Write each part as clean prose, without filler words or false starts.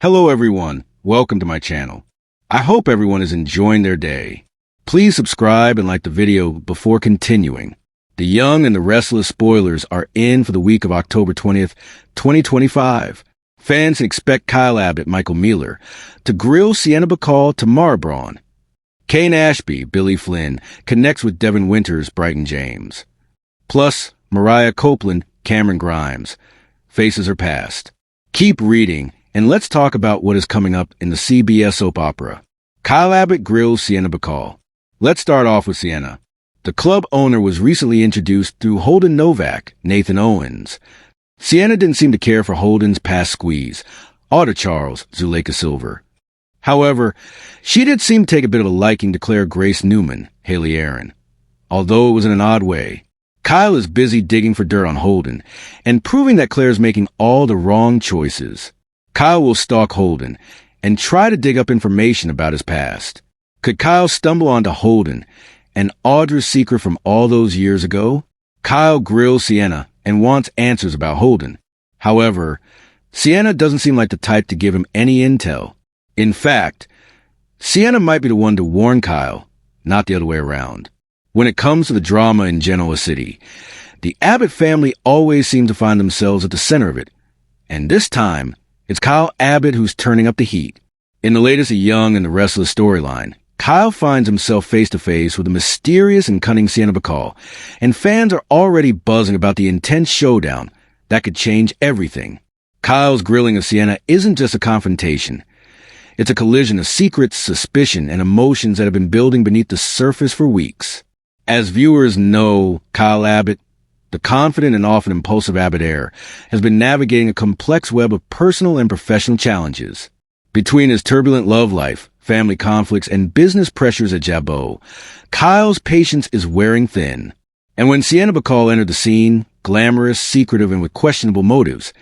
Hello everyone, welcome to my channel. I hope everyone is enjoying their day. Please subscribe and like the video before continuing. The Young and the Restless spoilers are in for the week of October 20th, 2025. Fans can expect Kyle Abbott, Michael Mealer, to grill Sienna Bacall to Braun. Kane Ashby, Billy Flynn, connects with Devin Winters, Bryton James. Plus, Mariah Copeland, Cameron Grimes. Faces her past. Keep reading, and let's talk about what is coming up in the CBS soap opera. Kyle Abbott grills Sienna Bacall. Let's start off with Sienna. The club owner was recently introduced through Holden Novak, Nathan Owens. Sienna didn't seem to care for Holden's past squeeze, Otter Charles, Zuleika Silver. However, she did seem to take a bit of a liking to Claire Grace Newman, Haley Aaron. Although it was in an odd way. Kyle is busy digging for dirt on Holden and proving that Claire's making all the wrong choices. Kyle will stalk Holden and try to dig up information about his past. Could Kyle stumble onto Holden and Audra's secret from all those years ago? Kyle grills Sienna and wants answers about Holden. However, Sienna doesn't seem like the type to give him any intel. In fact, Sienna might be the one to warn Kyle, not the other way around. When it comes to the drama in Genoa City, the Abbott family always seem to find themselves at the center of it. And this time, it's Kyle Abbott who's turning up the heat. In the latest The Young and the Restless storyline, Kyle finds himself face-to-face with the mysterious and cunning Sienna Bacall, and fans are already buzzing about the intense showdown that could change everything. Kyle's grilling of Sienna isn't just a confrontation. It's a collision of secrets, suspicion, and emotions that have been building beneath the surface for weeks. As viewers know, Kyle Abbott, the confident and often impulsive Abbott heir, has been navigating a complex web of personal and professional challenges. Between his turbulent love life, family conflicts, and business pressures at Jabot, Kyle's patience is wearing thin. And when Sienna Bacall entered the scene, glamorous, secretive, and with questionable motives,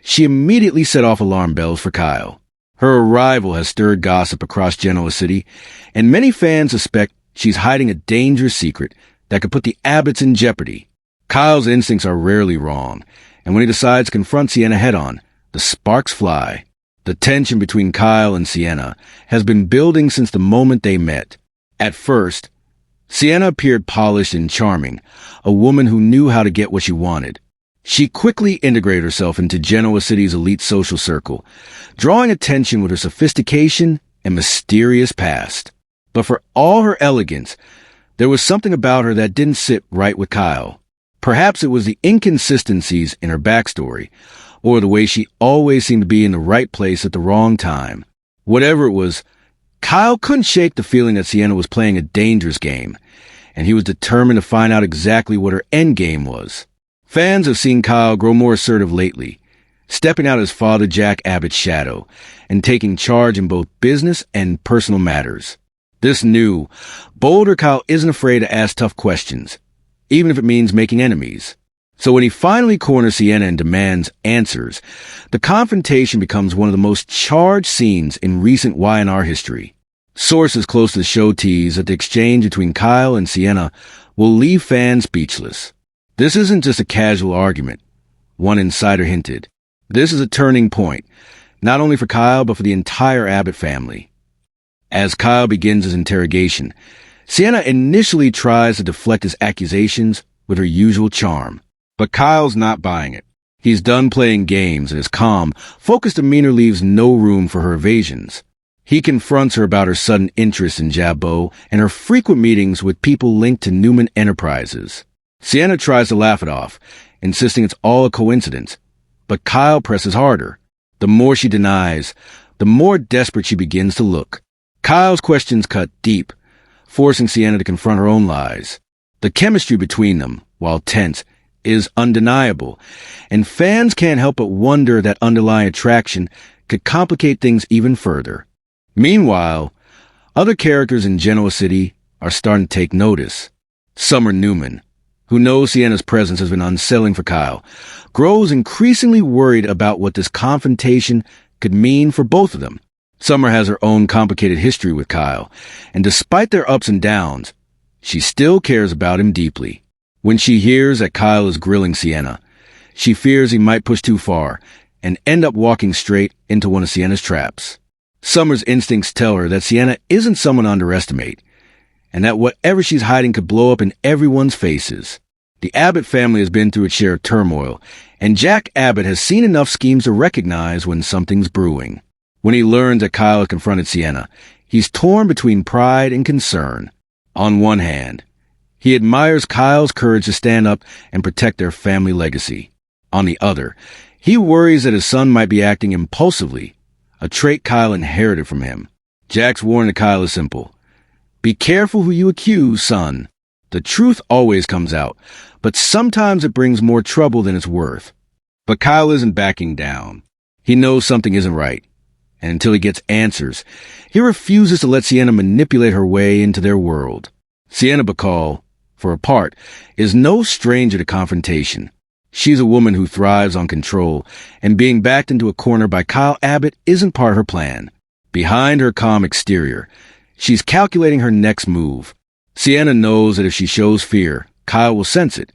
she immediately set off alarm bells for Kyle. Her arrival has stirred gossip across Genoa City, and many fans suspect she's hiding a dangerous secret that could put the Abbotts in jeopardy. Kyle's instincts are rarely wrong, and when he decides to confront Sienna head-on, the sparks fly. The tension between Kyle and Sienna has been building since the moment they met. At first, Sienna appeared polished and charming, a woman who knew how to get what she wanted. She quickly integrated herself into Genoa City's elite social circle, drawing attention with her sophistication and mysterious past. But for all her elegance, there was something about her that didn't sit right with Kyle. Perhaps it was the inconsistencies in her backstory, or the way she always seemed to be in the right place at the wrong time. Whatever it was, Kyle couldn't shake the feeling that Sienna was playing a dangerous game, and he was determined to find out exactly what her endgame was. Fans have seen Kyle grow more assertive lately, stepping out as Father Jack Abbott's shadow, and taking charge in both business and personal matters. This new, bolder Kyle isn't afraid to ask tough questions, even if it means making enemies. So when he finally corners Sienna and demands answers, the confrontation becomes one of the most charged scenes in recent Y&R history. Sources close to the show tease that the exchange between Kyle and Sienna will leave fans speechless. This isn't just a casual argument, one insider hinted. This is a turning point, not only for Kyle but for the entire Abbott family. As Kyle begins his interrogation, Sienna initially tries to deflect his accusations with her usual charm. But Kyle's not buying it. He's done playing games, and his calm, focused demeanor leaves no room for her evasions. He confronts her about her sudden interest in Jabot and her frequent meetings with people linked to Newman Enterprises. Sienna tries to laugh it off, insisting it's all a coincidence. But Kyle presses harder. The more she denies, the more desperate she begins to look. Kyle's questions cut deep, forcing Sienna to confront her own lies. The chemistry between them, while tense, is undeniable, and fans can't help but wonder that underlying attraction could complicate things even further. Meanwhile, other characters in Genoa City are starting to take notice. Summer Newman, who knows Sienna's presence has been unsettling for Kyle, grows increasingly worried about what this confrontation could mean for both of them. Summer has her own complicated history with Kyle, and despite their ups and downs, she still cares about him deeply. When she hears that Kyle is grilling Sienna, she fears he might push too far and end up walking straight into one of Sienna's traps. Summer's instincts tell her that Sienna isn't someone to underestimate, and that whatever she's hiding could blow up in everyone's faces. The Abbott family has been through its share of turmoil, and Jack Abbott has seen enough schemes to recognize when something's brewing. When he learns that Kyle had confronted Sienna, he's torn between pride and concern. On one hand, he admires Kyle's courage to stand up and protect their family legacy. On the other, he worries that his son might be acting impulsively, a trait Kyle inherited from him. Jack's warning to Kyle is simple. Be careful who you accuse, son. The truth always comes out, but sometimes it brings more trouble than it's worth. But Kyle isn't backing down. He knows something isn't right, and until he gets answers, he refuses to let Sienna manipulate her way into their world. Sienna Bacall, for her part, is no stranger to confrontation. She's a woman who thrives on control, and being backed into a corner by Kyle Abbott isn't part of her plan. Behind her calm exterior, she's calculating her next move. Sienna knows that if she shows fear, Kyle will sense it,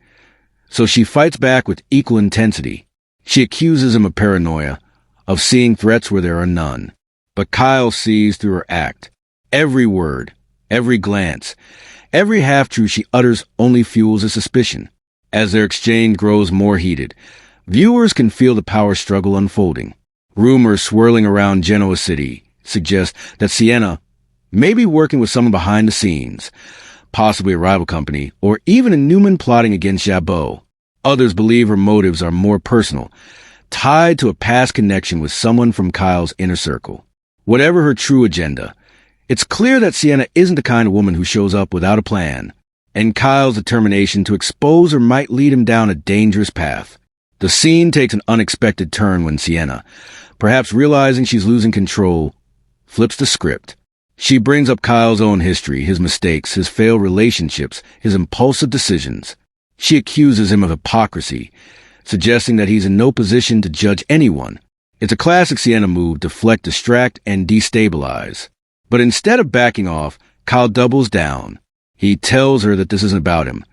so she fights back with equal intensity. She accuses him of paranoia, of seeing threats where there are none. But Kyle sees through her act. Every word, every glance, every half-truth she utters only fuels his suspicion. As their exchange grows more heated, viewers can feel the power struggle unfolding. Rumors swirling around Genoa City suggest that Sienna may be working with someone behind the scenes, possibly a rival company, or even a Newman plotting against Abbott. Others believe her motives are more personal, tied to a past connection with someone from Kyle's inner circle. Whatever her true agenda, it's clear that Sienna isn't the kind of woman who shows up without a plan, and Kyle's determination to expose her might lead him down a dangerous path. The scene takes an unexpected turn when Sienna, perhaps realizing she's losing control, flips the script. She brings up Kyle's own history, his mistakes, his failed relationships, his impulsive decisions. She accuses him of hypocrisy, suggesting that he's in no position to judge anyone. It's a classic Sienna move: deflect, distract, and destabilize. But instead of backing off, Kyle doubles down. He tells her that this isn't about him.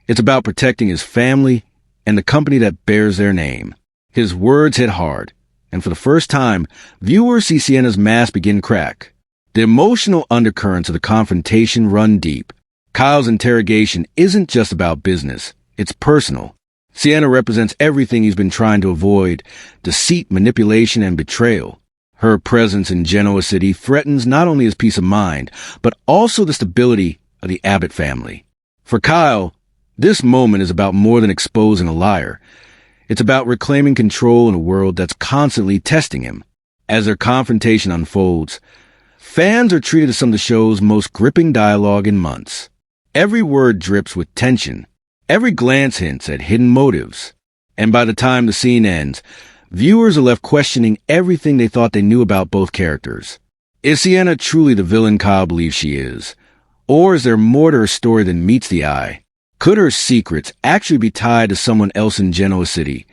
It's about protecting his family and the company that bears their name. His words hit hard, and for the first time, viewers see Sienna's mask begin to crack. The emotional undercurrents of the confrontation run deep. Kyle's interrogation isn't just about business, it's personal. Sienna represents everything he's been trying to avoid: deceit, manipulation, and betrayal. Her presence in Genoa City threatens not only his peace of mind, but also the stability of the Abbott family. For Kyle, this moment is about more than exposing a liar. It's about reclaiming control in a world that's constantly testing him. As their confrontation unfolds, fans are treated to some of the show's most gripping dialogue in months. Every word drips with tension. Every glance hints at hidden motives. And by the time the scene ends, viewers are left questioning everything they thought they knew about both characters. Is Sienna truly the villain Kyle believes she is? Or is there more to her story than meets the eye? Could her secrets actually be tied to someone else in Genoa City?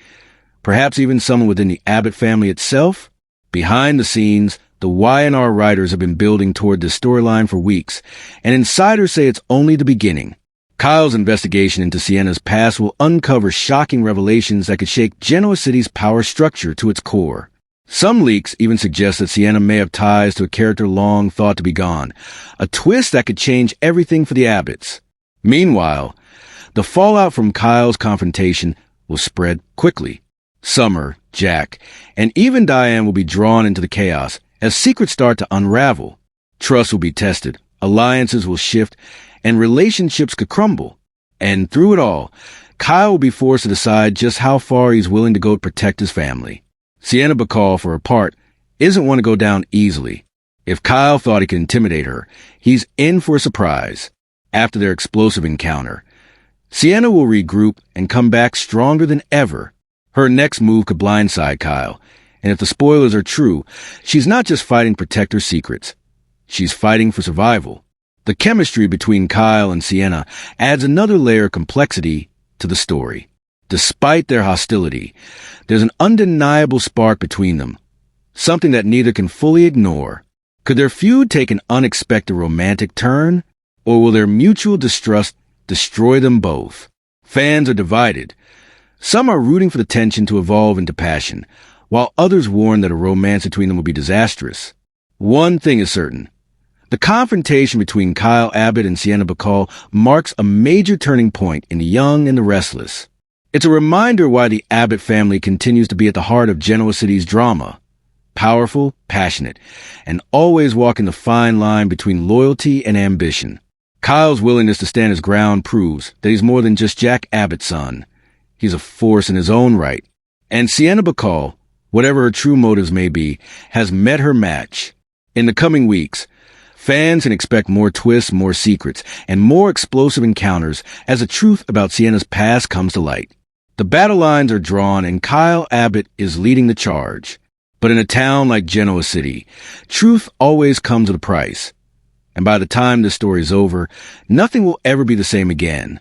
Perhaps even someone within the Abbott family itself? Behind the scenes, the Y&R writers have been building toward this storyline for weeks, and insiders say it's only the beginning. Kyle's investigation into Sienna's past will uncover shocking revelations that could shake Genoa City's power structure to its core. Some leaks even suggest that Sienna may have ties to a character long thought to be gone, a twist that could change everything for the Abbotts. Meanwhile, the fallout from Kyle's confrontation will spread quickly. Summer, Jack, and even Diane will be drawn into the chaos as secrets start to unravel. Trust will be tested, alliances will shift, and relationships could crumble. And through it all, Kyle will be forced to decide just how far he's willing to go to protect his family. Sienna Bacall, for her part, isn't one to go down easily. If Kyle thought he could intimidate her, he's in for a surprise. After their explosive encounter, Sienna will regroup and come back stronger than ever. Her next move could blindside Kyle, and if the spoilers are true, she's not just fighting to protect her secrets. She's fighting for survival. The chemistry between Kyle and Sienna adds another layer of complexity to the story. Despite their hostility, there's an undeniable spark between them, something that neither can fully ignore. Could their feud take an unexpected romantic turn, or will their mutual distrust destroy them both? Fans are divided. Some are rooting for the tension to evolve into passion, while others warn that a romance between them will be disastrous. One thing is certain. The confrontation between Kyle Abbott and Sienna Bacall marks a major turning point in The Young and the Restless. It's a reminder why the Abbott family continues to be at the heart of Genoa City's drama. Powerful, passionate, and always walking the fine line between loyalty and ambition. Kyle's willingness to stand his ground proves that he's more than just Jack Abbott's son. He's a force in his own right. And Sienna Bacall, whatever her true motives may be, has met her match. In the coming weeks, fans can expect more twists, more secrets, and more explosive encounters as the truth about Sienna's past comes to light. The battle lines are drawn and Kyle Abbott is leading the charge. But in a town like Genoa City, truth always comes at a price. And by the time this story is over, nothing will ever be the same again.